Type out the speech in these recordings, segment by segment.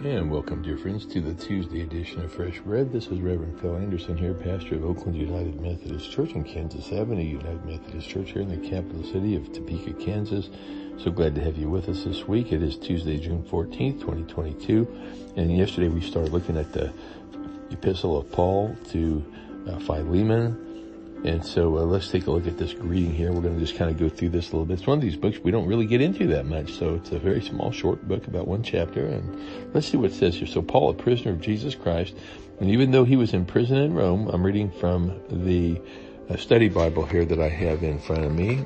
And welcome, dear friends, to the Tuesday edition of Fresh Bread. This is Reverend Phil Anderson here, pastor of Oakland United Methodist Church in Kansas Avenue United Methodist Church here in the capital city of Topeka, Kansas. So glad to have you with us this week. It is Tuesday, June 14th, 2022. And yesterday we started looking at the epistle of Paul to Philemon. And so let's take a look at this greeting here. We're going to just kind of go through this a little bit. It's one of these books we don't really get into that much. So it's a very small, short book, about one chapter. And let's see what it says here. So Paul, a prisoner of Jesus Christ, and even though he was in prison in Rome, I'm reading from the study Bible here that I have in front of me,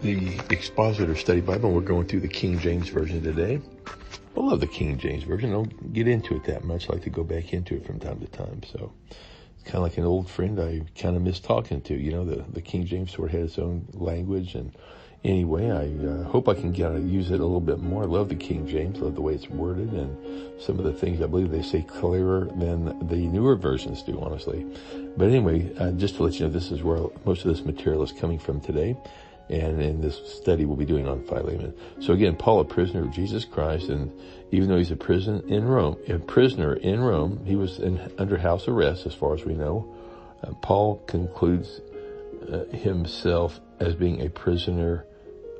the Expositor Study Bible. We're going through the King James Version today. I love the King James Version. I don't get into it that much. I like to go back into it from time to time. So it's kind of like an old friend I kind of miss talking to. You know, the King James sort of had its own language. And anyway, I hope I can use it a little bit more. I love the King James. I love the way it's worded. And some of the things I believe they say clearer than the newer versions do, honestly. But anyway, just to let you know, this is where most of this material is coming from today. And in this study we'll be doing on Philemon. So again, Paul, a prisoner of Jesus Christ, and even though he's a prisoner in Rome, he was under house arrest as far as we know. Paul concludes himself as being a prisoner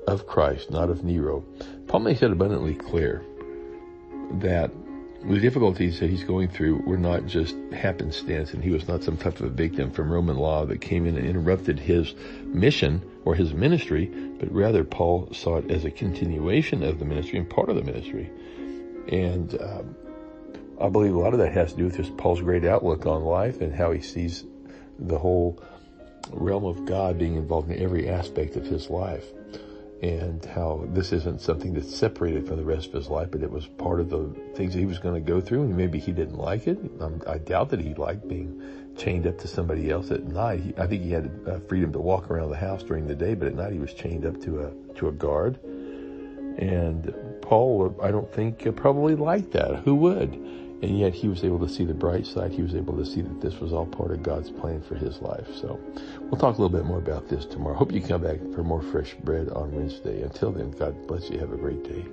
of Christ, not of Nero. Paul makes it abundantly clear that the difficulties that he's going through were not just happenstance, and he was not some type of a victim from Roman law that came in and interrupted his mission or his ministry, but rather Paul saw it as a continuation of the ministry and part of the ministry. And I believe a lot of that has to do with just Paul's great outlook on life and how he sees the whole realm of God being involved in every aspect of his life, and how this isn't something that's separated from the rest of his life, but it was part of the things that he was going to go through, and maybe he didn't like it. I doubt that he liked being chained up to somebody else at night. I think he had freedom to walk around the house during the day, but at night he was chained up to a guard. And Paul, I don't think probably liked that. Who would? And yet he was able to see the bright side. He was able to see that this was all part of God's plan for his life. So we'll talk a little bit more about this tomorrow. Hope you come back for more Fresh Bread on Wednesday. Until then, God bless you. Have a great day.